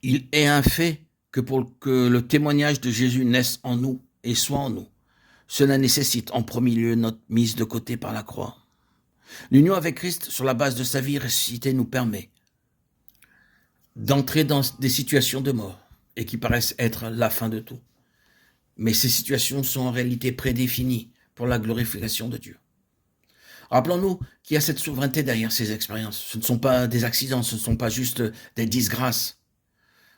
Il est un fait que pour que le témoignage de Jésus naisse en nous et soit en nous, cela nécessite en premier lieu notre mise de côté par la croix. L'union avec Christ sur la base de sa vie ressuscitée nous permet d'entrer dans des situations de mort et qui paraissent être la fin de tout. Mais ces situations sont en réalité prédéfinies pour la glorification de Dieu. Rappelons-nous qu'il y a cette souveraineté derrière ces expériences. Ce ne sont pas des accidents, ce ne sont pas juste des disgrâces.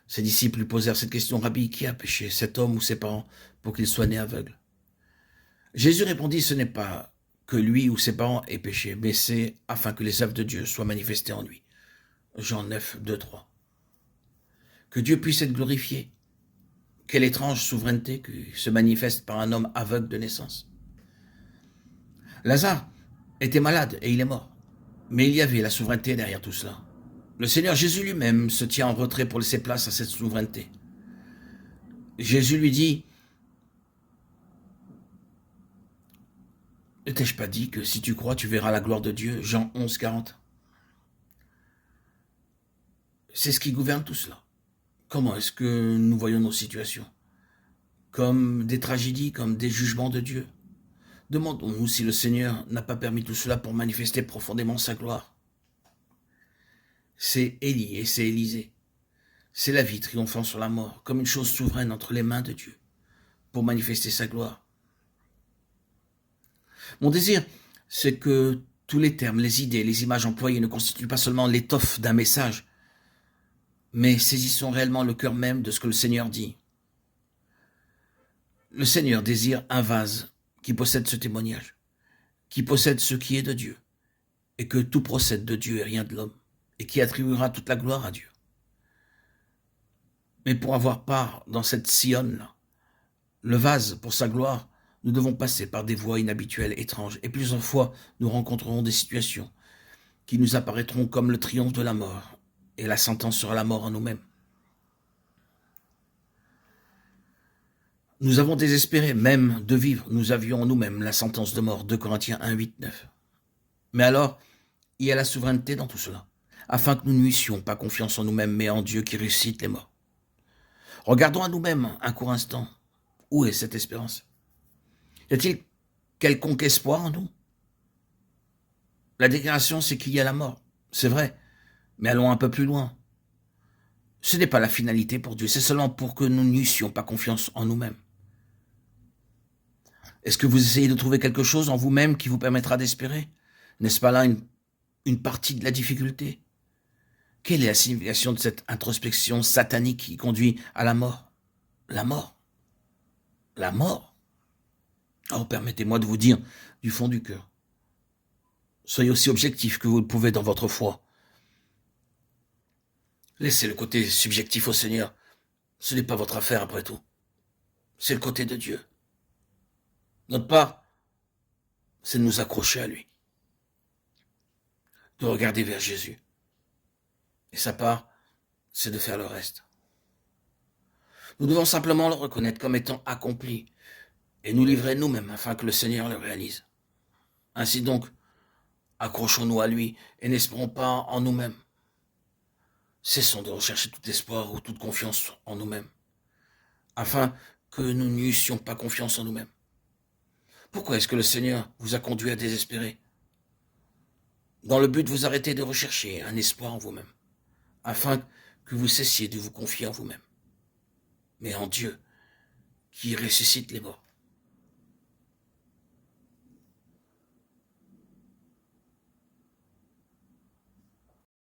Ses disciples lui posèrent cette question: Rabbi, qui a péché, cet homme ou ses parents, pour qu'il soit né aveugle? Jésus répondit: ce n'est pas que lui ou ses parents aient péché, mais c'est afin que les œuvres de Dieu soient manifestées en lui. Jean 9, 2, 3. Que Dieu puisse être glorifié. Quelle étrange souveraineté qui se manifeste par un homme aveugle de naissance. Lazare était malade et il est mort. Mais il y avait la souveraineté derrière tout cela. Le Seigneur Jésus lui-même se tient en retrait pour laisser place à cette souveraineté. Jésus lui dit: ne t'ai-je pas dit que si tu crois, tu verras la gloire de Dieu? Jean 11, 40. C'est ce qui gouverne tout cela. Comment est-ce que nous voyons nos situations? Comme des tragédies, comme des jugements de Dieu? Demandons-nous si le Seigneur n'a pas permis tout cela pour manifester profondément sa gloire. C'est Élie et c'est Élisée. C'est la vie triomphant sur la mort, comme une chose souveraine entre les mains de Dieu, pour manifester sa gloire. Mon désir, c'est que tous les termes, les idées, les images employées ne constituent pas seulement l'étoffe d'un message, mais saisissons réellement le cœur même de ce que le Seigneur dit. Le Seigneur désire un vase qui possède ce témoignage, qui possède ce qui est de Dieu, et que tout procède de Dieu et rien de l'homme, et qui attribuera toute la gloire à Dieu. Mais pour avoir part dans cette sillonne-là, le vase pour sa gloire, nous devons passer par des voies inhabituelles, étranges, et plusieurs fois nous rencontrerons des situations qui nous apparaîtront comme le triomphe de la mort, et la sentence sera la mort en nous-mêmes. Nous avons désespéré même de vivre, nous avions en nous-mêmes la sentence de mort, 2 Corinthiens 1, 8, 9. Mais alors, il y a la souveraineté dans tout cela, afin que nous n'eussions pas confiance en nous-mêmes, mais en Dieu qui ressuscite les morts. Regardons à nous-mêmes un court instant. Où est cette espérance? Y a-t-il quelconque espoir en nous? La déclaration, c'est qu'il y a la mort. C'est vrai, mais allons un peu plus loin. Ce n'est pas la finalité pour Dieu, c'est seulement pour que nous n'eussions pas confiance en nous-mêmes. Est-ce que vous essayez de trouver quelque chose en vous-même qui vous permettra d'espérer? N'est-ce pas là une partie de la difficulté? Quelle est la signification de cette introspection satanique qui conduit à la mort? La mort. La mort. Oh, permettez-moi de vous dire du fond du cœur. Soyez aussi objectif que vous le pouvez dans votre foi. Laissez le côté subjectif au Seigneur. Ce n'est pas votre affaire après tout. C'est le côté de Dieu. Notre part, c'est de nous accrocher à lui. De regarder vers Jésus. Et sa part, c'est de faire le reste. Nous devons simplement le reconnaître comme étant accompli et nous livrer nous-mêmes afin que le Seigneur le réalise. Ainsi donc, accrochons-nous à lui et n'espérons pas en nous-mêmes. Cessons de rechercher tout espoir ou toute confiance en nous-mêmes, afin que nous n'eussions pas confiance en nous-mêmes. Pourquoi est-ce que le Seigneur vous a conduit à désespérer? Dans le but de vous arrêter de rechercher un espoir en vous-même, afin que vous cessiez de vous confier en vous-même, mais en Dieu, qui ressuscite les morts.